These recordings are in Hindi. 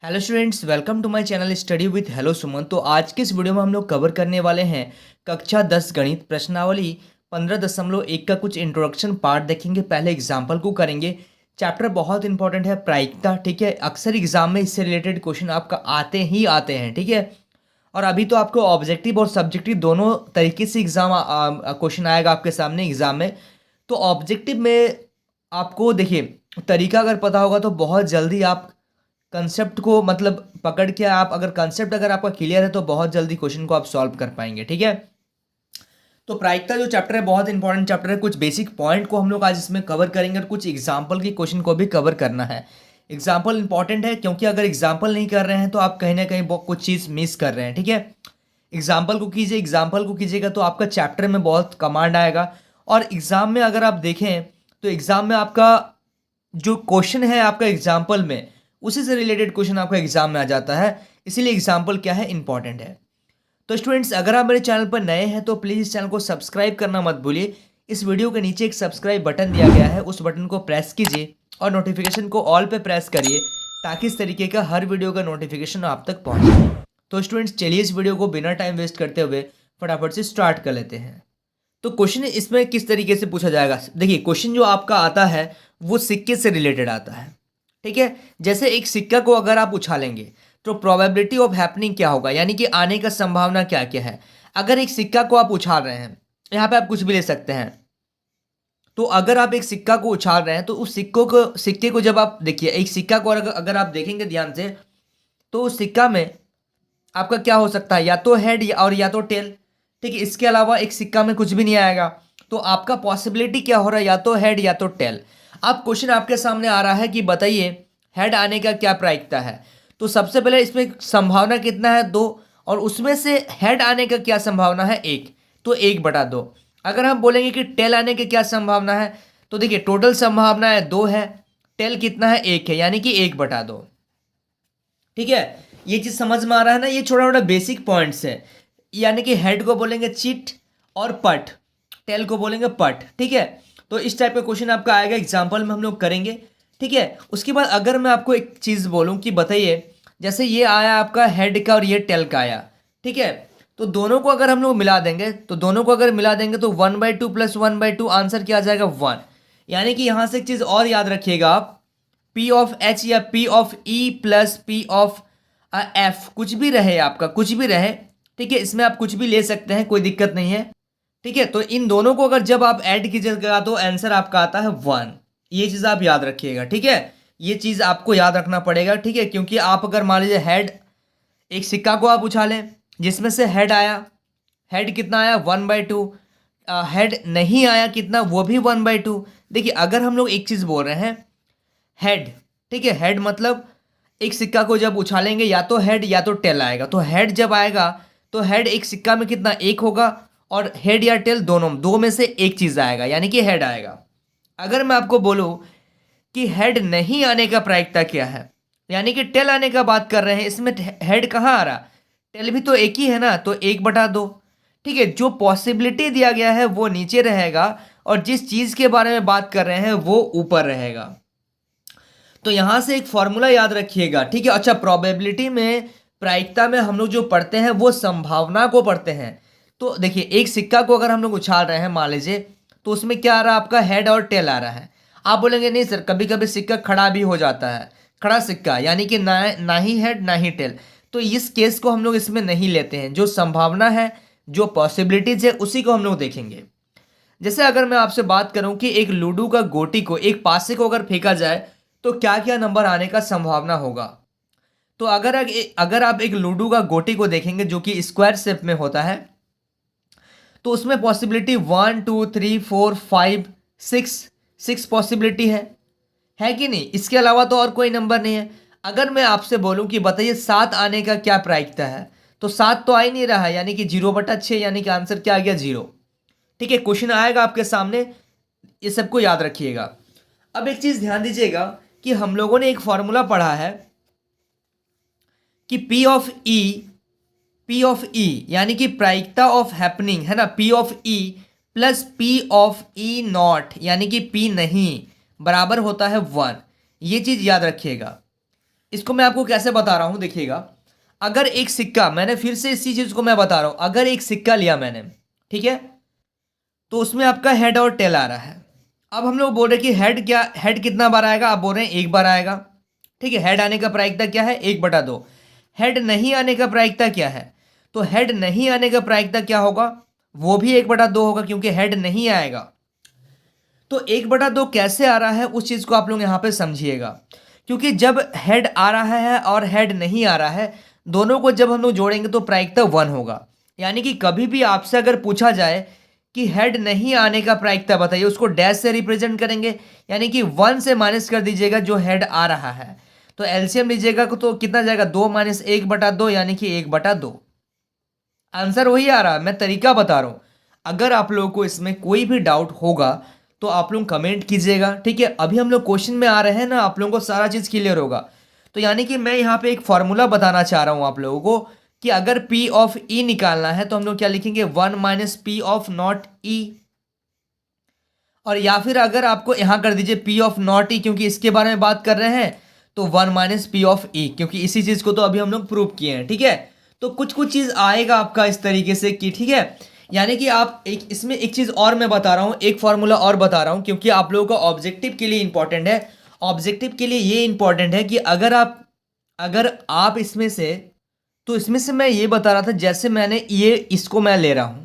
Hello students, welcome to my channel study with hello Suman. तो आज के इस वीडियो में हम लोग कवर करने वाले हैं कक्षा 10 गणित प्रश्नावली 15.1 का कुछ इंट्रोडक्शन पार्ट देखेंगे। पहले एग्जाम्पल को करेंगे। चैप्टर बहुत इंपॉर्टेंट है, प्रायिकता। ठीक है, अक्सर एग्जाम में इससे रिलेटेड क्वेश्चन आपका आते ही आते हैं। ठीक है, और अभी तो आपको ऑब्जेक्टिव और सब्जेक्टिव दोनों तरीके से एग्जाम क्वेश्चन आएगा आपके सामने एग्जाम में। तो ऑब्जेक्टिव में आपको देखिए, तरीका अगर पता होगा तो बहुत जल्दी आप कंसेप्ट को मतलब पकड़ के, आप अगर कंसेप्ट अगर आपका क्लियर है तो बहुत जल्दी क्वेश्चन को आप सॉल्व कर पाएंगे। ठीक है, तो प्रायिकता जो चैप्टर है बहुत इंपॉर्टेंट चैप्टर है। कुछ बेसिक पॉइंट को हम लोग आज इसमें कवर करेंगे और कुछ एग्जाम्पल के क्वेश्चन को भी कवर करना है। एग्जाम्पल इंपॉर्टेंट है क्योंकि अगर एग्जाम्पल नहीं कर रहे हैं तो आप कहीं ना कहीं कुछ चीज़ मिस कर रहे हैं। ठीक है, एग्जाम्पल को कीजिए, एग्जाम्पल को कीजिएगा तो आपका चैप्टर में बहुत कमांड आएगा। और एग्जाम में अगर आप देखें तो एग्जाम में आपका जो क्वेश्चन है आपका एग्जाम्पल में, उसी से रिलेटेड क्वेश्चन आपका एग्जाम में आ जाता है। इसीलिए एग्जाम्पल क्या है, इंपॉर्टेंट है। तो स्टूडेंट्स, अगर आप मेरे चैनल पर नए हैं तो प्लीज़ इस चैनल को सब्सक्राइब करना मत भूलिए। इस वीडियो के नीचे एक सब्सक्राइब बटन दिया गया है, उस बटन को प्रेस कीजिए और नोटिफिकेशन को ऑल पे प्रेस करिए ताकि इस तरीके का हर वीडियो का नोटिफिकेशन आप तक पहुंचे। तो स्टूडेंट्स, चलिए इस वीडियो को बिना टाइम वेस्ट करते हुए फटाफट से स्टार्ट कर लेते हैं। तो क्वेश्चन इसमें किस तरीके से पूछा जाएगा, देखिए क्वेश्चन जो आपका आता है वो सिक्के से रिलेटेड आता है। ठीक है, जैसे एक सिक्का को अगर आप उछालेंगे तो प्रोबेबिलिटी ऑफ हैपनिंग क्या होगा, यानी कि आने का संभावना क्या क्या है। अगर एक सिक्का को आप उछाल रहे हैं, यहाँ पे आप कुछ भी ले सकते हैं। तो अगर आप एक सिक्का को उछाल रहे हैं तो उस सिक्के को जब आप देखिए, एक सिक्का को अगर आप देखेंगे ध्यान से तो उस सिक्का में आपका क्या हो सकता है, या तो हेड और या तो टेल। ठीक है, इसके अलावा एक सिक्का में कुछ भी नहीं आएगा। तो आपका पॉसिबिलिटी क्या हो रहा है, या तो हेड या तो टेल। अब क्वेश्चन आपके सामने आ रहा है कि बताइए हेड आने का क्या प्रायिकता है। तो सबसे पहले इसमें संभावना कितना है, 2, और उसमें से हेड आने का क्या संभावना है, 1। तो 1/2। अगर हम बोलेंगे कि टेल आने की क्या संभावना है, तो देखिए टोटल संभावना है 2 है, टेल कितना है, 1 है, यानी कि 1/2। ठीक है, ये चीज समझ में आ रहा है ना। ये छोटा छोटा बेसिक पॉइंट्स है, यानी कि हेड को बोलेंगे चिट और पट, टेल को बोलेंगे पट। ठीक है, तो इस टाइप का क्वेश्चन आपका आएगा, एग्जाम्पल में हम लोग करेंगे। ठीक है, उसके बाद अगर मैं आपको एक चीज बोलूं कि बताइए, जैसे ये आया आपका हेड का और ये टेल का आया। ठीक है, तो दोनों को अगर हम लोग मिला देंगे, तो दोनों को अगर मिला देंगे तो 1/2 + 1/2 आंसर क्या आ जाएगा, 1। यानी कि यहां से एक चीज और याद रखिएगा आप, पी ऑफ एच या P of E plus P of F, कुछ भी रहे आपका, कुछ भी रहे। ठीक है, इसमें आप कुछ भी ले सकते हैं, कोई दिक्कत नहीं है। ठीक है, तो इन दोनों को अगर जब आप ऐड कीजिएगा तो आंसर आपका आता है 1। ये चीज़ आप याद रखिएगा। ठीक है, ये चीज़ आपको याद रखना पड़ेगा। ठीक है, क्योंकि आप अगर मान लीजिए हेड, एक सिक्का को आप उछालें जिसमें से हेड आया, हेड कितना आया, 1/2। हेड नहीं आया कितना, वो भी 1/2। देखिए अगर हम लोग एक चीज़ बोल रहे हैं, हेड, ठीक है, हेड मतलब एक सिक्का को जब उछालेंगे या तो हेड या तो टेल आएगा। तो हेड जब आएगा तो हेड एक सिक्का में कितना, 1 होगा, और हेड या टेल दोनों, दो में से एक चीज आएगा, यानी कि हेड आएगा। अगर मैं आपको बोलूं कि हेड नहीं आने का प्रायिकता क्या है, यानी कि टेल आने का बात कर रहे हैं, इसमें हेड कहाँ आ रहा, टेल भी तो एक ही है ना, तो 1/2। ठीक है, जो पॉसिबिलिटी दिया गया है वो नीचे रहेगा और जिस चीज के बारे में बात कर रहे हैं वो ऊपर रहेगा। तो यहां से एक फॉर्मूला याद रखिएगा। ठीक है, अच्छा, प्रोबेबिलिटी में, प्रायिकता में हम लोग जो पढ़ते हैं वो संभावना को पढ़ते हैं। तो देखिए एक सिक्का को अगर हम लोग उछाल रहे हैं मान लीजिए, तो उसमें क्या आ रहा है आपका, हेड और टेल आ रहा है। आप बोलेंगे नहीं सर, कभी कभी सिक्का खड़ा भी हो जाता है, खड़ा सिक्का, यानी कि ना ही हेड ना ही टेल। तो इस केस को हम लोग इसमें नहीं लेते हैं, जो संभावना है, जो पॉसिबिलिटीज है, उसी को हम लोग देखेंगे। जैसे अगर मैं आपसे बात करूं कि एक लूडो का गोटी को, एक पासे को अगर फेंका जाए तो क्या क्या नंबर आने का संभावना होगा। तो अगर आप एक लूडो का गोटी को देखेंगे जो कि स्क्वायर शेप में होता है, तो उसमें पॉसिबिलिटी 1 2 3 4 5 6 पॉसिबिलिटी है कि नहीं। इसके अलावा तो और कोई नंबर नहीं है। अगर मैं आपसे बोलूं कि बताइए 7 आने का क्या प्रायिकता है, तो 7 तो आ ही नहीं रहा है, यानी कि 0/6, यानी कि आंसर क्या आ गया, 0। ठीक है, क्वेश्चन आएगा आपके सामने, ये सबको याद रखिएगा। अब एक चीज ध्यान दीजिएगा कि हम लोगों ने एक फॉर्मूला पढ़ा है कि पी ऑफ ई यानी कि प्रायिकता ऑफ हैपनिंग है ना, P of E plus P of E not, यानी कि पी नहीं, बराबर होता है 1। ये चीज याद रखिएगा। इसको मैं आपको कैसे बता रहा हूं, देखिएगा। अगर एक सिक्का, मैंने फिर से इसी चीज को मैं बता रहा हूं, अगर एक सिक्का लिया मैंने, ठीक है, तो उसमें आपका हेड और टेल आ रहा है। अब हम लोग बोल रहे कि हेड क्या, हेड कितना बार आएगा, आप बोल रहे हैं एक बार आएगा, ठीक है। हेड आने का प्रायिकता क्या है, 1/2। हेड नहीं आने का प्रायिकता क्या है, तो हेड नहीं आने का प्रायिकता क्या होगा, वो भी 1/2 होगा, क्योंकि हेड नहीं आएगा। तो 1/2 कैसे आ रहा है, उस चीज को आप लोग यहां पे समझिएगा। क्योंकि जब हेड आ रहा है और हेड नहीं आ रहा है, दोनों को जब हम लोग जोड़ेंगे तो प्रायिकता 1 होगा। यानी कि कभी भी आपसे अगर पूछा जाए कि हेड नहीं आने का प्रायिकता बताइए, उसको डैश से रिप्रेजेंट करेंगे, यानी कि 1 से माइनस कर दीजिएगा जो हेड आ रहा है। तो एलसीएम लीजिएगा तो कितना जाएगा, 2 - 1/2, यानी कि 1/2। आंसर वही आ रहा है, मैं तरीका बता रहा हूं। अगर आप लोगों को इसमें कोई भी डाउट होगा तो आप लोग कमेंट कीजिएगा, ठीक है। अभी हम लोग क्वेश्चन में आ रहे हैं ना, आप लोगों को सारा चीज क्लियर होगा। तो यानी कि मैं यहाँ पे एक फॉर्मूला बताना चाह रहा हूँ आप लोगों को, कि अगर P ऑफ E निकालना है तो हम लोग क्या लिखेंगे, 1 - P ऑफ नॉट E। और या फिर अगर आपको यहाँ कर दीजिए P ऑफ नॉट E, क्योंकि इसके बारे में बात कर रहे हैं, तो 1 - P ऑफ E, क्योंकि इसी चीज को तो अभी हम लोग प्रूव किए हैं, ठीक है। तो कुछ कुछ चीज आएगा आपका इस तरीके से कि, ठीक है, यानी कि आप एक इसमें एक चीज और मैं बता रहा हूँ, एक फॉर्मूला और बता रहा हूँ, क्योंकि आप लोगों का ऑब्जेक्टिव के लिए इंपॉर्टेंट है। ऑब्जेक्टिव के लिए ये इंपॉर्टेंट है कि अगर आप इसमें से, तो इसमें से मैं ये बता रहा था, जैसे मैंने ये इसको मैं ले रहा हूं,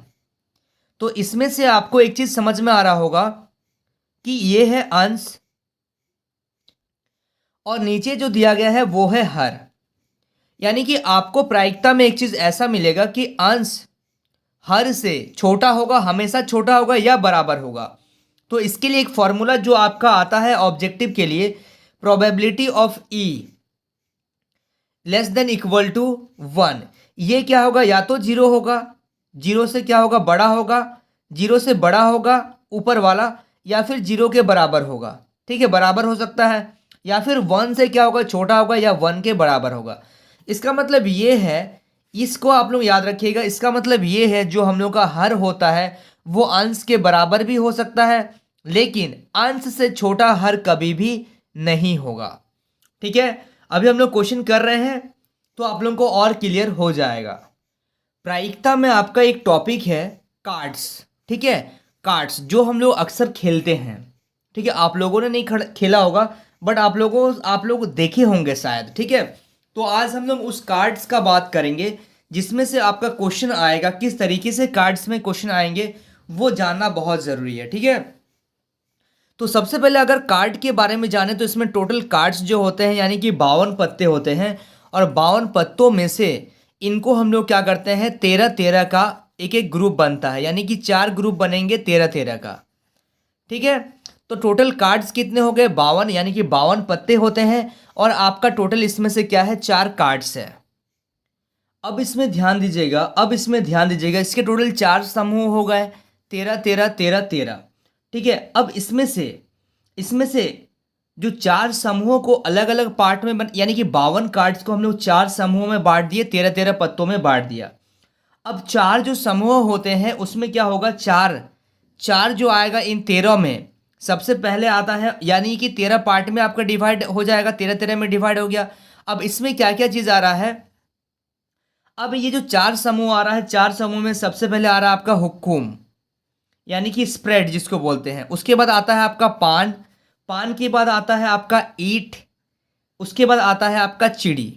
तो इसमें से आपको एक चीज समझ में आ रहा होगा कि ये है अंश, और नीचे जो दिया गया है वो है हर। यानी कि आपको प्रायिकता में एक चीज ऐसा मिलेगा कि अंश हर से छोटा होगा, हमेशा छोटा होगा या बराबर होगा। तो इसके लिए एक फॉर्मूला जो आपका आता है ऑब्जेक्टिव के लिए, probability of E less than equal to 1। ये क्या होगा, या तो 0 होगा, 0 से क्या होगा, बड़ा होगा, 0 से बड़ा होगा ऊपर वाला, या फिर 0 के बराबर होगा, ठीक है, बराबर हो सकता है। या फिर 1 से क्या होगा, छोटा होगा, या 1 के बराबर होगा। इसका मतलब ये है, इसको आप लोग याद रखिएगा, इसका मतलब ये है जो हम लोग का हर होता है वो अंश के बराबर भी हो सकता है, लेकिन अंश से छोटा हर कभी भी नहीं होगा, ठीक है। अभी हम लोग क्वेश्चन कर रहे हैं तो आप लोगों को और क्लियर हो जाएगा। प्रायिकता में आपका एक टॉपिक है कार्ड्स, ठीक है। कार्ड्स जो हम लोग अक्सर खेलते हैं, ठीक है, आप लोगों ने नहीं खेला होगा, बट आप लोग देखे होंगे शायद, ठीक है। तो आज हम लोग उस कार्ड्स का बात करेंगे जिसमें से आपका क्वेश्चन आएगा, किस तरीके से कार्ड्स में क्वेश्चन आएंगे वो जानना बहुत ज़रूरी है, ठीक है। तो सबसे पहले अगर कार्ड के बारे में जाने तो इसमें टोटल कार्ड्स जो होते हैं, यानी कि 52 पत्ते होते हैं, और 52 पत्तों में से इनको हम लोग क्या करते हैं, 13-13 का एक एक ग्रुप बनता है, यानी कि 4 ग्रुप बनेंगे 13-13 का, ठीक है। तो टोटल कार्ड्स कितने हो गए, 52, यानी कि 52 पत्ते होते हैं, और आपका टोटल इसमें से क्या है, 4 कार्ड्स है। अब इसमें ध्यान दीजिएगा, इसके टोटल 4 समूह हो गए, 13-13-13-13, ठीक है। अब इसमें से जो 4 समूहों को अलग अलग पार्ट में यानी कि 52 कार्ड्स को हम लोग 4 समूहों में बांट दिए, 13-13 पत्तों में बांट दिया। अब 4 जो समूह होते हैं उसमें क्या होगा, 4 जो आएगा इन 13 में, सबसे पहले आता है, यानी कि 13 पार्ट में आपका डिवाइड हो जाएगा, 13-13 में डिवाइड हो गया। अब इसमें क्या क्या चीज़ आ रहा है, अब ये जो 4 समूह आ रहा है, 4 समूह में सबसे पहले आ रहा है आपका हुक्कुम, यानी कि स्प्रेड जिसको बोलते हैं। उसके बाद आता है आपका पान, पान के बाद आता है आपका ईट, उसके बाद आता है आपका चिड़ी,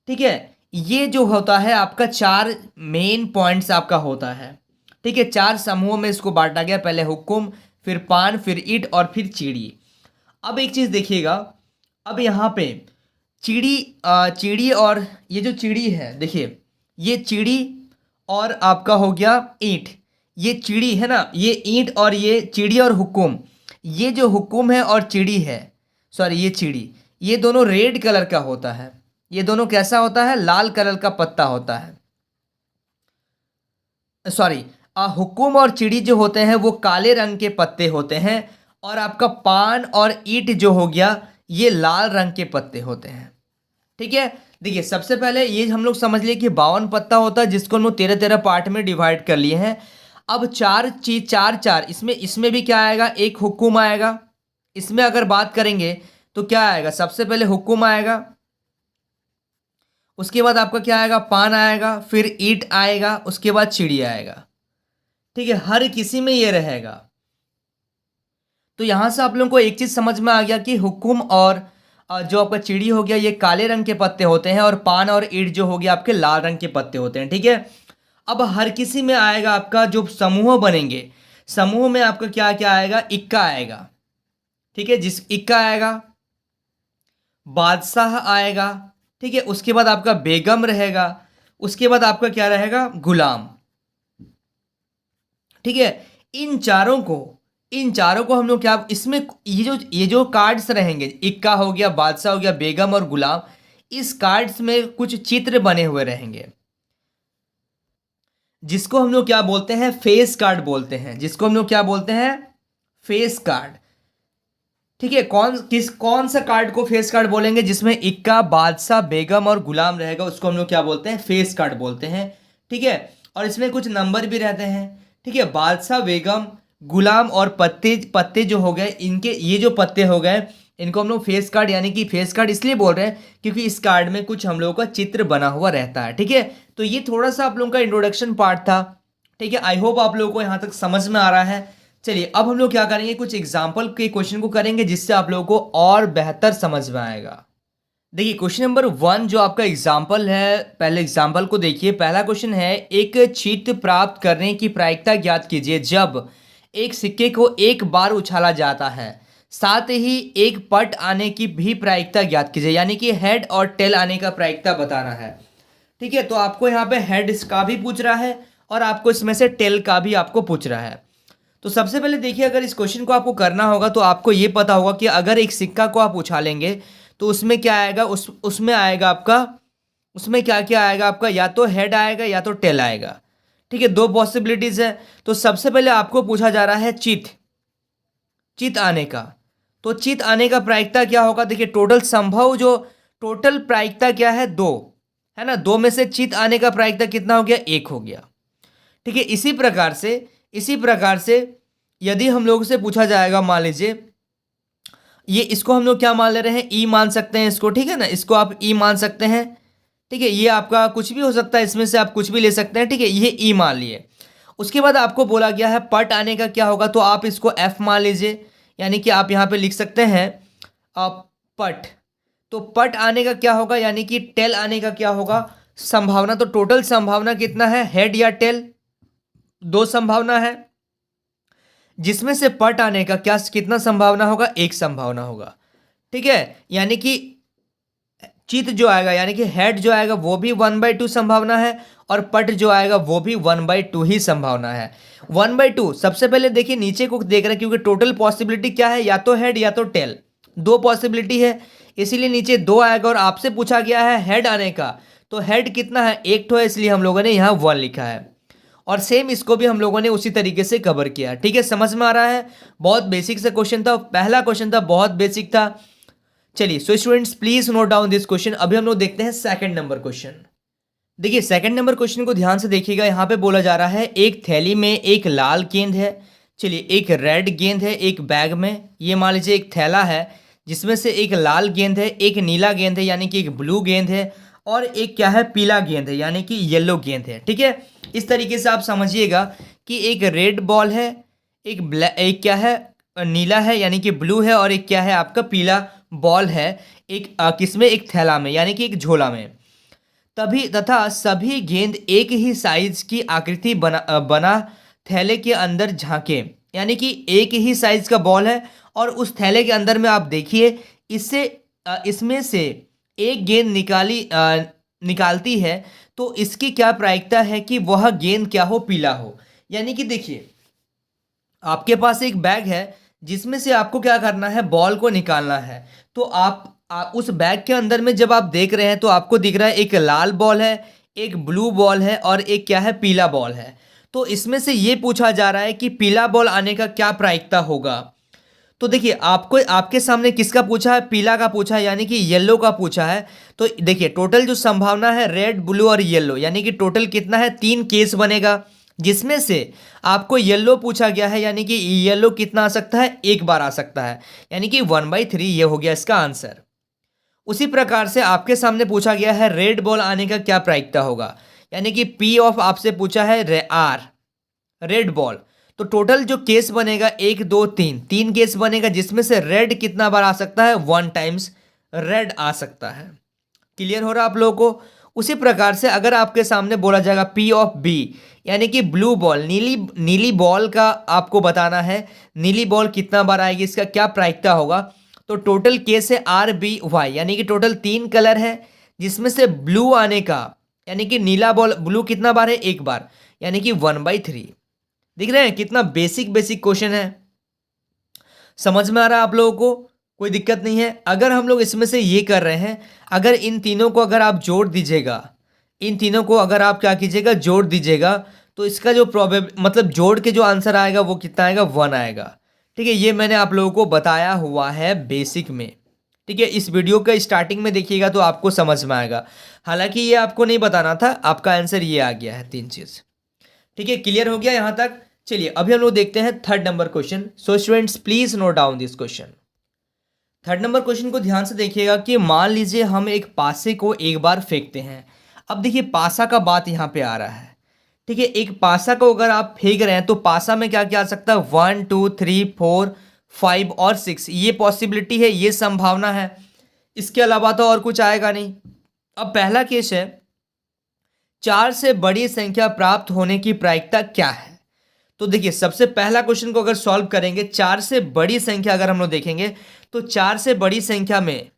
ठीक है। ये जो होता है आपका 4 मेन पॉइंट्स आपका होता है, ठीक है। 4 समूहों में इसको बांटा गया, पहले हुक्कुम, फिर पान, फिर ईट, और फिर चिड़ी। अब एक चीज़ देखिएगा, अब यहाँ पे चिड़ी और ये जो चिड़ी है, देखिए ये चिड़ी और आपका हो गया ईंट, ये चिड़ी है ना, ये ईंट, और ये चिड़ी और हुक्कुम, ये जो हुक्कुम है और चिड़ी है, सॉरी ये चिड़ी, ये दोनों रेड कलर का होता है, ये दोनों कैसा होता है, लाल कलर का पत्ता होता है, सॉरी, हुक्कुम और चिड़ी जो होते हैं वो काले रंग के पत्ते होते हैं, और आपका पान और ईंट जो हो गया ये लाल रंग के पत्ते होते हैं, ठीक है। देखिए सबसे पहले ये हम लोग समझ लिए कि 52 पत्ता होता है, जिसको हम लोग 13-13 पार्ट में डिवाइड कर लिए हैं। अब 4 चीज, 4 इसमें भी क्या आएगा, एक हुक्कुम आएगा। इसमें अगर बात करेंगे तो क्या आएगा, सबसे पहले हुक्कुम आएगा, उसके बाद आपका क्या आएगा, पान आएगा, फिर ईट आएगा, उसके बाद चिड़ी आएगा। ठीक है, हर किसी में ये रहेगा। तो यहां से आप लोगों को एक चीज समझ में आ गया कि हुकुम और जो आपका चिड़ी हो गया ये काले रंग के पत्ते होते हैं, और पान और ईट जो हो गया आपके लाल रंग के पत्ते होते हैं। ठीक है, अब हर किसी में आएगा आपका जो समूह बनेंगे, समूह में आपका क्या क्या आएगा, इक्का आएगा। ठीक है, जिस इक्का आएगा, बादशाह आएगा। ठीक है, उसके बाद आपका बेगम रहेगा, उसके बाद आपका क्या रहेगा, गुलाम। ठीक है, इन चारों को हम लोग क्या, इसमें ये जो कार्ड्स रहेंगे, इक्का हो गया, बादशाह हो गया, बेगम और गुलाम, इस कार्ड्स में कुछ चित्र बने हुए रहेंगे, जिसको हम लोग क्या बोलते हैं, फेस कार्ड बोलते हैं, जिसको हम लोग क्या बोलते हैं, फेस कार्ड। ठीक है, कौन सा कार्ड को फेस कार्ड बोलेंगे, जिसमें इक्का, बादशाह, बेगम और गुलाम रहेगा, उसको हम लोग क्या बोलते हैं, फेस कार्ड बोलते हैं। ठीक है, और इसमें कुछ नंबर भी रहते हैं। ठीक है, बादशाह, बेगम, गुलाम और पत्ते पत्ते जो हो गए, इनके ये जो पत्ते हो गए, इनको हम लोग फेस कार्ड, यानी कि फेस कार्ड इसलिए बोल रहे हैं क्योंकि इस कार्ड में कुछ हम लोगों का चित्र बना हुआ रहता है। ठीक है, तो ये थोड़ा सा आप लोगों का इंट्रोडक्शन पार्ट था। ठीक है, आई होप आप लोगों को यहाँ तक समझ में आ रहा है। चलिए, अब हम लोग क्या करेंगे, कुछ एग्जाम्पल के क्वेश्चन को करेंगे, जिससे आप लोगों को और बेहतर समझ में आएगा। देखिए, क्वेश्चन नंबर 1 जो आपका एग्जाम्पल है, पहले एग्जाम्पल को देखिए। पहला क्वेश्चन है, एक चीट प्राप्त करने की प्रायिकता ज्ञात कीजिए जब एक सिक्के को एक बार उछाला जाता है, साथ ही एक पट आने की भी प्रायिकता ज्ञात कीजिए, यानी कि हेड और टेल आने का प्रायिकता बताना है। ठीक है, तो आपको यहाँ पे हेड का भी पूछ रहा है, और आपको इसमें से टेल का भी आपको पूछ रहा है। तो सबसे पहले देखिए, अगर इस क्वेश्चन को आपको करना होगा तो आपको ये पता होगा कि अगर एक सिक्का को आप उछालेंगे तो उसमें क्या आएगा, उसमें आएगा आपका, उसमें क्या क्या आएगा आपका, या तो हेड आएगा या तो टेल आएगा। ठीक है, दो पॉसिबिलिटीज है। तो सबसे पहले आपको पूछा जा रहा है चित आने का। तो चित आने का प्रायिकता क्या होगा, देखिए टोटल प्रायिकता क्या है, 2 है ना, 2 में से चित आने का प्रायिकता कितना हो गया, 1 हो गया। ठीक है, इसी प्रकार से यदि हम लोग से पूछा जाएगा, मान लीजिए ये, इसको हम लोग क्या मान ले रहे हैं, ई मान सकते हैं इसको। ठीक है ना, इसको आप ई मान सकते हैं। ठीक है, ये आपका कुछ भी हो सकता है, इसमें से आप कुछ भी ले सकते हैं। ठीक है, ये ई मान लिए। उसके बाद आपको बोला गया है पट आने का क्या होगा, तो आप इसको एफ मान लीजिए, यानी कि आप यहाँ पे लिख सकते हैं पट। तो पट आने का क्या होगा, यानी कि टेल आने का क्या होगा, संभावना। तो टोटल संभावना कितना है, हेड या टेल, 2 संभावना है, जिसमें से पट आने का क्या कितना संभावना होगा, 1 संभावना होगा। ठीक है, यानी कि चित जो आएगा, यानी कि हेड जो आएगा वो भी 1/2 संभावना है, और पट जो आएगा वो भी 1/2 ही संभावना है। 1/2 सबसे पहले देखिए नीचे को देख रहे हैं, क्योंकि टोटल पॉसिबिलिटी क्या है, या तो हेड या तो टेल, 2 पॉसिबिलिटी है, इसीलिए नीचे 2 आएगा। और आपसे पूछा गया है हेड आने का, तो हेड कितना है, 1 है, इसलिए हम लोगों ने यहाँ 1 लिखा है। और सेम इसको भी हम लोगों ने उसी तरीके से कवर किया। ठीक है, समझ में आ रहा है, बहुत बेसिक से क्वेश्चन था, पहला क्वेश्चन था, बहुत बेसिक था। चलिए, so students please note down this question. अभी हम लोग देखते हैं सेकंड नंबर क्वेश्चन। देखिए, सेकंड नंबर क्वेश्चन को ध्यान से देखिएगा। यहाँ पे बोला जा रहा है, एक थैली में एक लाल गेंद है, चलिए एक रेड गेंद है एक बैग में। ये मान लीजिए एक थैला है, जिसमें से एक लाल गेंद है, एक नीला गेंद है, यानी कि एक ब्लू गेंद है, और एक क्या है, पीला गेंद है, यानी कि येलो गेंद है। ठीक है, इस तरीके से आप समझिएगा कि एक रेड बॉल है, एक क्या है, नीला है यानी कि ब्लू है, और एक क्या है आपका, पीला बॉल है, एक किसमें, एक थैला में, यानी कि एक झोला में। तथा सभी गेंद एक ही साइज की आकृति बना थैले के अंदर झांके, यानी कि एक ही साइज का बॉल है, और उस थैले के अंदर में आप देखिए, इसमें से एक गेंद निकालती है, तो इसकी क्या प्रायिकता है कि वह गेंद क्या हो, पीला हो। यानी कि देखिए, आपके पास एक बैग है, जिसमें से आपको क्या करना है, बॉल को निकालना है। तो आप उस बैग के अंदर में जब आप देख रहे हैं, तो आपको दिख रहा है एक लाल बॉल है, एक ब्लू बॉल है, और एक क्या है, पीला बॉल है। तो इसमें से ये पूछा जा रहा है कि पीला बॉल आने का क्या प्रायिकता होगा। तो देखिए, आपके सामने किसका पूछा है, पीला का पूछा है, यानी कि येलो का पूछा है। तो देखिए, टोटल जो संभावना है, रेड, ब्लू और येलो, यानी कि टोटल कितना है, 3 केस बनेगा, जिसमें से आपको येलो पूछा गया है, यानी कि येलो कितना आ सकता है, 1 बार आ सकता है, यानी कि 1/3 ये हो गया इसका आंसर। उसी प्रकार से आपके सामने पूछा गया है रेड बॉल आने का क्या प्रायिकता होगा, यानी कि पी ऑफ आपसे पूछा है आर रेड बॉल। तो टोटल जो केस बनेगा 1 2 3 3 केस बनेगा, जिसमें से रेड कितना बार आ सकता है, 1 टाइम्स रेड आ सकता है। क्लियर हो रहा आप लोगों को। उसी प्रकार से अगर आपके सामने बोला जाएगा पी ऑफ बी, यानी कि ब्लू बॉल, नीली बॉल का आपको बताना है नीली बॉल कितना बार आएगी, इसका क्या प्रायिकता होगा। तो टोटल केस है आर बी वाई, यानी कि टोटल 3 कलर है, जिसमें से ब्लू आने का, यानी कि नीला बॉल ब्लू कितना बार है, 1 बार, यानी कि 1/3। दिख रहे हैं कितना बेसिक क्वेश्चन है, समझ में आ रहा है आप लोगों को, कोई दिक्कत नहीं है। अगर हम लोग इसमें से ये कर रहे हैं, अगर इन तीनों को अगर आप जोड़ दीजिएगा, इन तीनों को अगर आप क्या कीजिएगा, जोड़ दीजिएगा, तो इसका जो मतलब जोड़ के जो आंसर आएगा वो कितना आएगा, 1 आएगा। ठीक है, ये मैंने आप लोगों को बताया हुआ है बेसिक में। ठीक है, इस वीडियो का स्टार्टिंग में देखिएगा तो आपको समझ में आएगा। हालांकि ये आपको नहीं बताना था, आपका आंसर ये आ गया है 3 चीज़। ठीक है, क्लियर हो गया यहाँ तक। चलिए अभी हम लोग देखते हैं 3rd number question. So students please note down this question. 3rd number question को ध्यान से देखिएगा कि मान लीजिए हम एक पासे को एक बार फेंकते हैं। अब देखिए पासा का बात यहाँ पे आ रहा है। ठीक है, एक पासा को अगर आप फेंक रहे हैं तो पासा में क्या क्या आ सकता है, 1 2 3 4 5 और 6, ये पॉसिबिलिटी है, ये संभावना है। इसके अलावा तो और कुछ आएगा नहीं। अब पहला केस है 4 से बड़ी संख्या प्राप्त होने की प्रायिकता क्या है। तो देखिए सबसे पहला क्वेश्चन को अगर सॉल्व करेंगे, 4 से बड़ी संख्या अगर हम लोग देखेंगे तो 4 से बड़ी संख्या में,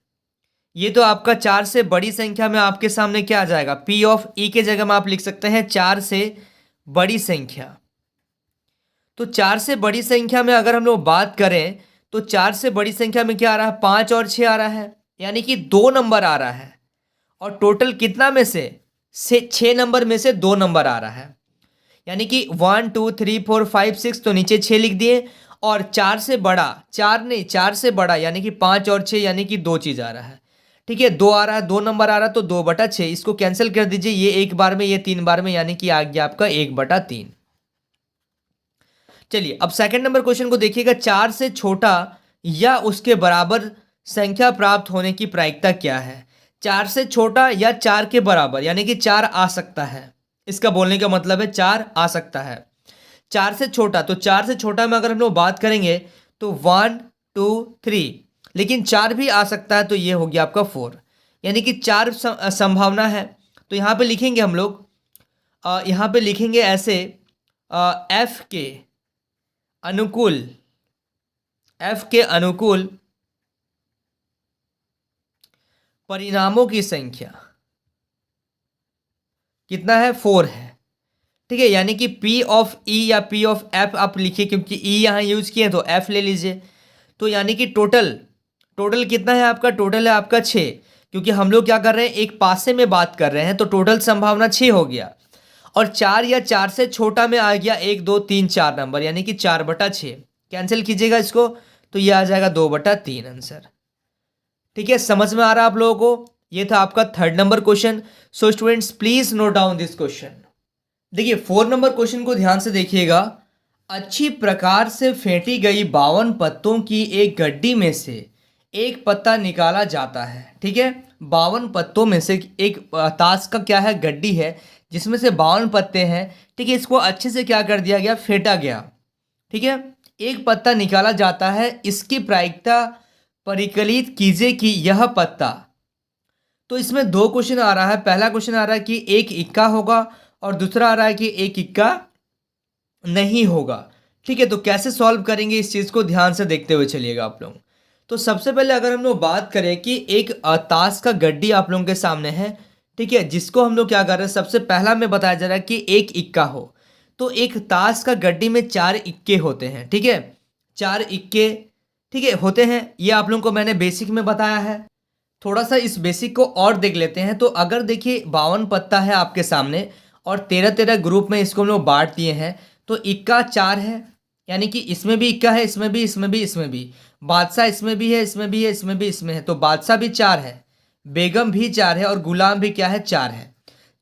ये तो आपका 4 से बड़ी संख्या में आपके सामने क्या आ जाएगा, पी ऑफ ई के जगह में आप लिख सकते हैं 4 से बड़ी संख्या। तो 4 से बड़ी संख्या में अगर हम लोग बात करें तो 4 से बड़ी संख्या में क्या आ रहा है, 5 और 6 आ रहा है, यानी कि 2 नंबर आ रहा है। और टोटल कितना में से 6 नंबर में से 2 नंबर आ रहा है, यानी कि 1 2 3 4 5 6, तो नीचे 6 लिख दिए। और 4 से बड़ा, 4 नहीं 4 से बड़ा, यानी कि 5 और 6, यानी कि 2 चीज़ आ रहा है। ठीक है, 2 आ रहा है, 2 नंबर आ रहा है, तो 2/6, इसको कैंसिल कर दीजिए, ये 1 बार में, ये 3 बार में, यानी कि आ गया आपका 1/3। चलिए अब सेकंड नंबर क्वेश्चन को देखिएगा, 4 से छोटा या उसके बराबर संख्या प्राप्त होने की प्रायिकता क्या है। 4 से छोटा या 4 के बराबर, यानी कि 4 आ सकता है, इसका बोलने का मतलब है 4 आ सकता है। 4 से छोटा, तो 4 से छोटा में अगर हम लोग बात करेंगे तो 1 2 3, लेकिन 4 भी आ सकता है, तो ये हो गया आपका 4, यानी कि 4 संभावना है। तो यहाँ पे लिखेंगे हम लोग, यहाँ पे लिखेंगे ऐसे, एफ के अनुकूल परिणामों की संख्या कितना है, 4 है। ठीक है, यानी कि P ऑफ E या P ऑफ F आप लिखिए, क्योंकि E यहाँ यूज किए तो F ले लीजिए। तो यानी कि टोटल कितना है आपका, टोटल है आपका 6, क्योंकि हम लोग क्या कर रहे हैं, एक पासे में बात कर रहे हैं, तो टोटल संभावना 6 हो गया। और 4 या 4 से छोटा में आ गया 1 2 3 4 नंबर, यानी कि 4/6, कैंसिल कीजिएगा इसको, तो ये आ जाएगा 2/3 आंसर। ठीक है, समझ में आ रहा है आप लोगों को। ये था आपका 3rd number question. So students please note down this question. देखिए 4 नंबर क्वेश्चन को ध्यान से देखिएगा। अच्छी प्रकार से फेंटी गई 52 पत्तों की एक गड्डी में से एक पत्ता निकाला जाता है। ठीक है, 52 पत्तों में से एक ताश का क्या है, गड्डी है, जिसमें से 52 पत्ते हैं। ठीक है, इसको अच्छे से क्या कर दिया गया, फेंटा गया। ठीक है, एक पत्ता निकाला जाता है, इसकी प्रायिकता परिकलित कीजिए कि यह पत्ता। तो इसमें 2 क्वेश्चन आ रहा है। पहला क्वेश्चन आ रहा है कि एक इक्का होगा, और दूसरा आ रहा है कि एक इक्का नहीं होगा। ठीक है, तो कैसे सॉल्व करेंगे इस चीज़ को ध्यान से देखते हुए चलिएगा आप लोग। तो सबसे पहले अगर हम लोग बात करें कि एक ताश का गड्डी आप लोगों के सामने है, ठीक है, जिसको हम लोग क्या कर रहे हैं, सबसे पहला में बताया जा रहा है कि एक इक्का हो। तो एक ताश का गड्डी में 4 इक्के होते हैं। ठीक है, 4 इक्के, ठीक है, होते हैं। ये आप लोगों को मैंने बेसिक में बताया है। थोड़ा सा इस बेसिक को और देख लेते हैं। तो अगर देखिए 52 पत्ता है आपके सामने, और 13 ग्रुप में इसको हम लोग बांट दिए हैं, तो इक्का 4 है, यानी कि इसमें भी इक्का है, इसमें भी, इसमें भी, इसमें भी। बादशाह इसमें भी है, इसमें भी है, इसमें भी, इसमें है। तो बादशाह भी 4 है, बेगम भी 4 है, और गुलाम भी क्या है, 4 है।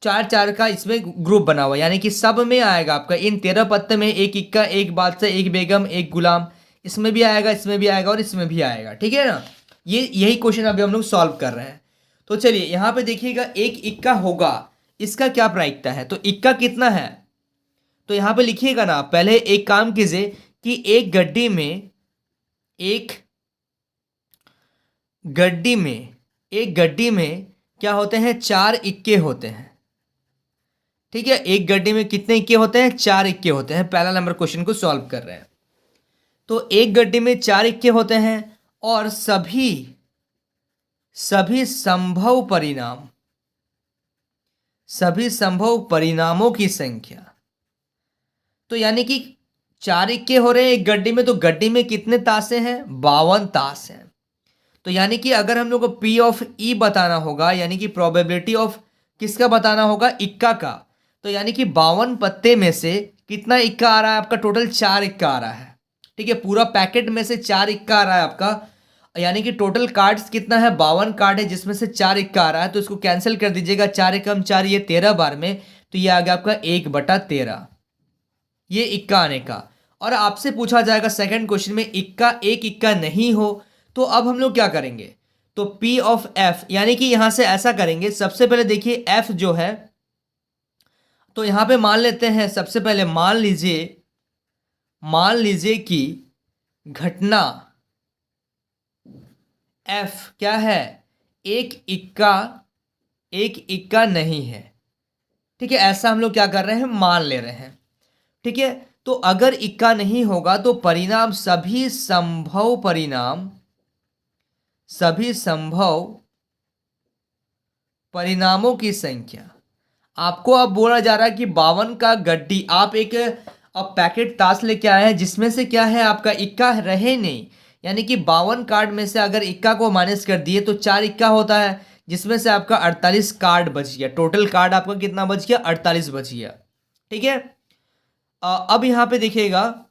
4 का इसमें ग्रुप बना हुआ, यानी कि सब में आएगा आपका इन 13 पत्ते में एक इक्का, एक बादशाह, एक बेगम, एक गुलाम, इसमें भी आएगा, इसमें भी आएगा, और इसमें भी आएगा। ठीक है ना, ये यही क्वेश्चन अभी हम लोग सॉल्व कर रहे हैं। तो चलिए यहाँ पे देखिएगा एक इक्का होगा, इसका क्या प्रायिकता है, तो इक्का कितना है, तो यहाँ पे लिखिएगा ना, पहले एक काम कीजिए कि एक गड्डी में क्या होते हैं, 4 इक्के होते हैं। ठीक है, एक गड्डी में कितने इक्के होते हैं, 4 इक्के होते हैं। पहला नंबर क्वेश्चन को सॉल्व कर रहे हैं। तो एक गड्डी में 4 इक्के होते हैं और सभी संभव परिणामों की संख्या, तो यानी कि 4 इक्के हो रहे हैं एक गड्डी में, तो गड्डी में कितने तासे हैं, 52 तास हैं। तो यानी कि अगर हम लोग को पी ऑफ ई बताना होगा, यानी कि प्रोबेबिलिटी ऑफ किसका बताना होगा, इक्का का, तो यानी कि 52 पत्ते में से कितना इक्का आ रहा है आपका, टोटल 4 इक्का आ रहा है। ठीक है, पूरा पैकेट में से 4 इक्का आ रहा है आपका, यानी कि टोटल कार्ड्स कितना है, 52 कार्ड है जिसमें से 4 इक्का आ रहा है। तो इसको कैंसिल कर दीजिएगा, 4 एकम 4, ये 13 बार में, तो ये आ गया आपका 1/13, ये इक्का आने का। और आपसे पूछा जाएगा सेकंड क्वेश्चन में इक्का एक इक्का नहीं हो, तो अब हम लोग क्या करेंगे, तो P ऑफ F, यानी कि यहां से ऐसा करेंगे, सबसे पहले देखिए F जो है, तो यहां पे मान लेते हैं, सबसे पहले मान लीजिए कि घटना F क्या है, एक इक्का नहीं है। ठीक है, ऐसा हम लोग क्या कर रहे हैं, मान ले रहे हैं। ठीक है, तो अगर इक्का नहीं होगा तो परिणाम सभी संभव परिणामों की संख्या, आपको अब बोला जा रहा है कि 52 का गड्डी, आप एक अब पैकेट ताश लेके आए हैं जिसमें से क्या है आपका इक्का रहे नहीं, यानी कि 52 कार्ड में से अगर इक्का को माइनस कर दिए तो 4 इक्का होता है, जिसमें से आपका 48 कार्ड बच गया। टोटल कार्ड आपका कितना बच गया, 48 बच गया। ठीक है, अब यहां पे देखिएगा,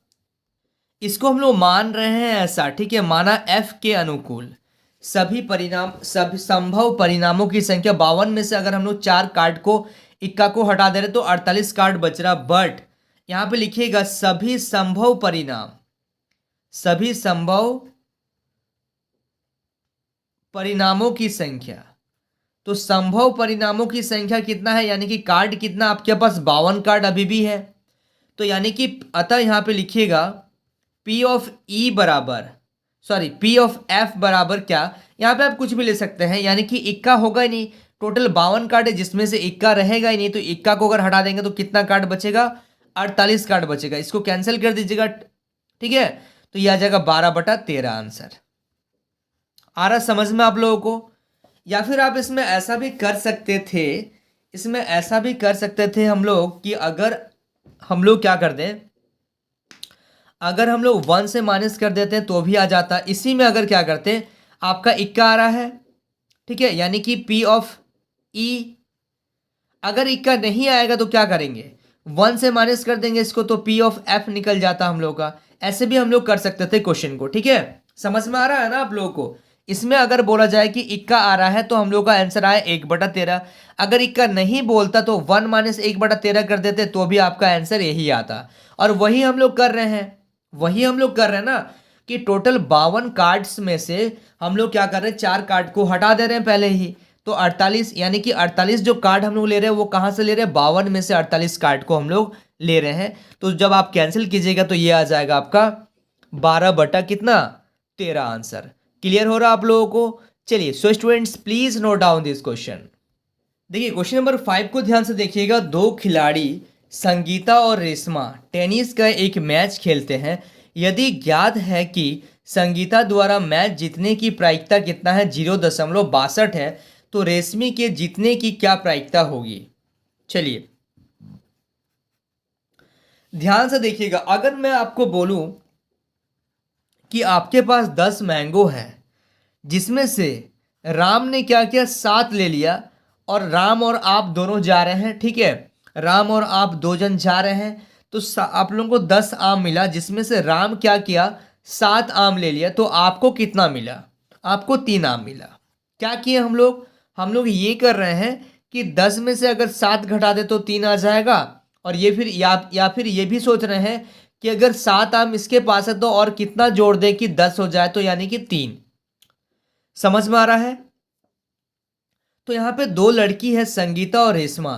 इसको हम लोग मान रहे हैं ऐसा, ठीक है, माना F के अनुकूल सभी संभव परिणामों की संख्या, 52 में से अगर हम लोग 4 कार्ड को इक्का को हटा दे रहे तो 48 कार्ड बच रहा, बट यहां पे लिखिएगा सभी संभव परिणामों की संख्या। तो संभव परिणामों की संख्या कितना है, यानी कि कार्ड कितना आपके पास, 52 कार्ड अभी भी है। तो यानी कि अतः यहां पे लिखिएगा P ऑफ F बराबर क्या, यहां पे आप कुछ भी ले सकते हैं, यानी कि इक्का होगा ही नहीं, टोटल 52 कार्ड है जिसमें से इक्का रहेगा ही नहीं, तो इक्का को अगर हटा देंगे तो कितना कार्ड बचेगा, 48 कार्ड बचेगा। इसको कैंसिल कर दीजिएगा। ठीक है, तो यह आ जाएगा 12/13 आंसर। आ रहा समझ में आप लोगों को? या फिर आप इसमें ऐसा भी कर सकते थे हम लोग कि अगर हम लोग क्या कर दें, अगर हम लोग 1 से माइनस कर देते हैं तो भी आ जाता। इसी में अगर क्या करते हैं, आपका इक्का आ रहा है, ठीक है, यानी कि P ऑफ E, अगर इक्का नहीं आएगा तो क्या करेंगे, 1 से माइनस कर देंगे इसको, तो P ऑफ F निकल जाता हम लोग का। ऐसे भी हम लोग कर सकते थे क्वेश्चन को। ठीक है, समझ में आ रहा है ना आप लोगों को? इसमें अगर बोला जाए कि इक्का आ रहा है तो हम लोग का आंसर आया 1/13। अगर इक्का नहीं बोलता तो 1 - 1/13 कर देते तो भी आपका आंसर यही आता। और वही हम लोग कर रहे हैं ना, कि टोटल 52 कार्ड्स में से हम लोग क्या कर रहे हैं, 4 कार्ड को हटा दे रहे हैं पहले ही, तो 48, यानी कि 48 जो कार्ड हम लोग ले रहे हैं वो कहाँ से ले रहे हैं, 52 में से 48 कार्ड को हम लोग ले रहे हैं। तो जब आप कैंसिल कीजिएगा तो ये आ जाएगा आपका 12/13 आंसर। क्लियर हो रहा आप लोगों को? चलिए, so students please note down this question. देखिए क्वेश्चन नंबर 5 को ध्यान से देखिएगा। 2 खिलाड़ी संगीता और रेशमा टेनिस का एक मैच खेलते हैं। यदि ज्ञात है कि संगीता द्वारा मैच जीतने की प्रायिकता कितना है, 0.62 है, तो रेशमी के जीतने की क्या प्रायिकता होगी? चलिए ध्यान से देखिएगा। अगर मैं आपको बोलूं कि आपके पास 10 मैंगो है, जिसमें से राम ने क्या किया, 7 ले लिया, और राम और आप दोनों जा रहे हैं। ठीक है, राम और आप 2 जन जा रहे हैं, तो आप लोगों को 10 आम मिला, जिसमें से राम क्या किया, 7 आम ले लिया, तो आपको कितना मिला, आपको 3 आम मिला। क्या किए हम लोग ये कर रहे हैं कि 10 में से अगर 7 घटा दे तो 3 आ जाएगा, और ये फिर या फिर ये भी सोच रहे हैं कि अगर 7 आम इसके पास है तो और कितना जोड़ दे कि 10 हो जाए, तो यानी कि 3। समझ में आ रहा है? तो यहाँ पे दो लड़की है, संगीता और रेशमा।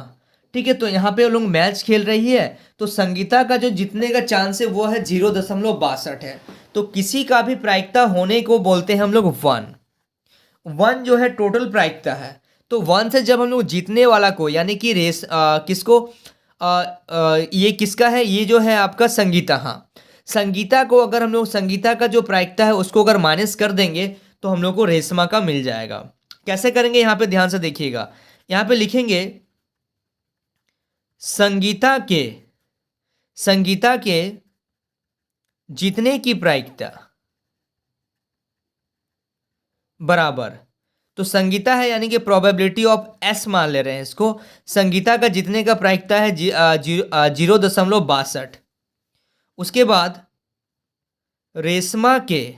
ठीक है, तो यहाँ पे वो लोग मैच खेल रही है। तो संगीता का जो जीतने का चांस है वो है 0.62 है। तो किसी का भी प्रायिकता होने को बोलते हैं हम लोग 1 जो है टोटल प्रायिकता है। तो 1 से जब हम लोग जीतने वाला को, यानी कि किसको, ये किसका है, ये जो है आपका संगीता। हाँ, संगीता को अगर हम लोग संगीता का जो प्रायिकता है उसको अगर माइनस कर देंगे तो हम लोग को रेशमा का मिल जाएगा। कैसे करेंगे, यहाँ पे ध्यान से देखिएगा। यहाँ पे लिखेंगे संगीता के जीतने की प्रायिकता बराबर, तो संगीता है यानी कि प्रोबेबिलिटी ऑफ एस मान ले रहे हैं इसको। संगीता का जीतने का प्रायिकता है 0.62। उसके बाद रेशमा के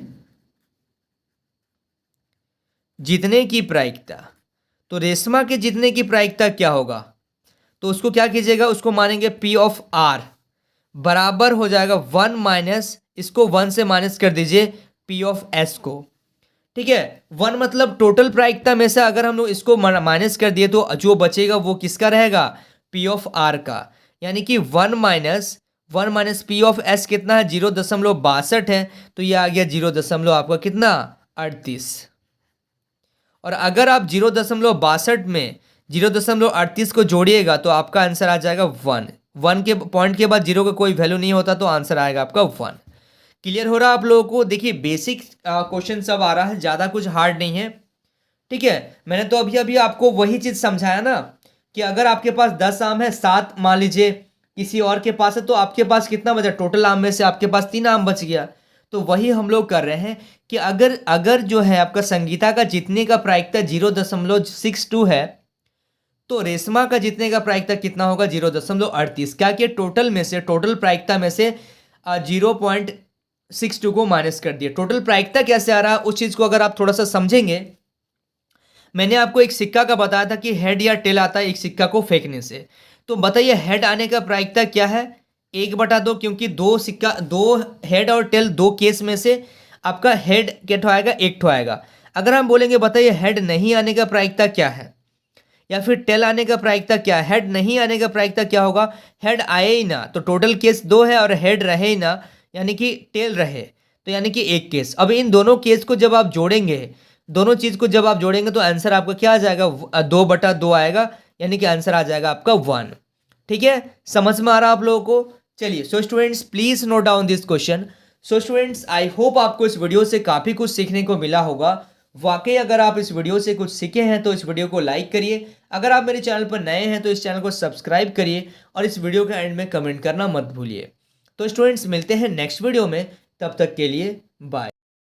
जीतने की प्रायिकता, तो रेशमा के जीतने की प्रायिकता क्या होगा, तो उसको क्या कीजिएगा, उसको मानेंगे P ऑफ R बराबर हो जाएगा 1 माइनस, इसको 1 से माइनस कर दीजिए P ऑफ S को। ठीक है, 1 मतलब टोटल प्रायिकता में से अगर हम लोग इसको माइनस कर दिए तो जो बचेगा वो किसका रहेगा, P ऑफ R का। यानी कि 1 माइनस P ऑफ S कितना है, 0.62 है। तो ये आ गया 0. आपका कितना, 38। और अगर आप 0.62 में 0.38 को जोड़िएगा तो आपका आंसर आ जाएगा 1 के पॉइंट के बाद 0 का कोई वैल्यू नहीं होता तो आंसर आएगा आपका 1। क्लियर हो रहा है आप लोगों को। देखिए बेसिक क्वेश्चन सब आ रहा है, ज़्यादा कुछ हार्ड नहीं है। ठीक है, मैंने तो अभी आपको वही चीज़ समझाया ना कि अगर आपके पास 10 आम है, 7 मान लीजिए किसी और के पास है, तो आपके पास कितना बचा, टोटल आम में से आपके पास 3 आम बच गया। तो वही हम लोग कर रहे हैं कि अगर जो है आपका संगीता का जीतने का प्रायिकता 0.62 है तो रेशमा का जीतने का प्रायिकता कितना होगा, 0.38। क्या कि टोटल में से, टोटल प्रायिकता में से 0.62 को माइनस कर दिया। टोटल प्रायिकता कैसे आ रहा है उस चीज़ को अगर आप थोड़ा सा समझेंगे, मैंने आपको एक सिक्का का बताया था कि हेड या टेल आता है एक सिक्का को फेंकने से। तो बताइए हेड आने का प्रायिकता क्या है, 1/2, क्योंकि दो हेड और टेल, दो केस में से आपका हेड क्या आएगा, एक ठो आएगा। अगर हम बोलेंगे बताइए हेड नहीं आने का प्रायिकता क्या है, या फिर टेल आने का प्रायिकता क्या है। हेड नहीं आने का प्रायिकता क्या होगा, हेड आए ही ना, तो टोटल केस 2 है और हेड रहे ही ना, यानी कि टेल रहे, तो यानी कि एक केस। अब इन दोनों केस को जब आप जोड़ेंगे, दोनों चीज को जब आप जोड़ेंगे तो आंसर आपका क्या आ जाएगा, 2/2 आएगा, यानी कि आंसर आ जाएगा आपका 1। ठीक है, समझ में आ रहा आप लोगों को। चलिए, so students please note down this question. So students I hope आपको इस वीडियो से काफी कुछ सीखने को मिला होगा। वाकई अगर आप इस वीडियो से कुछ सीखे हैं तो इस वीडियो को लाइक करिए। अगर आप मेरे चैनल पर नए हैं तो इस चैनल को सब्सक्राइब करिए और इस वीडियो के एंड में कमेंट करना मत भूलिए। तो स्टूडेंट्स मिलते हैं नेक्स्ट वीडियो में, तब तक के लिए बाय।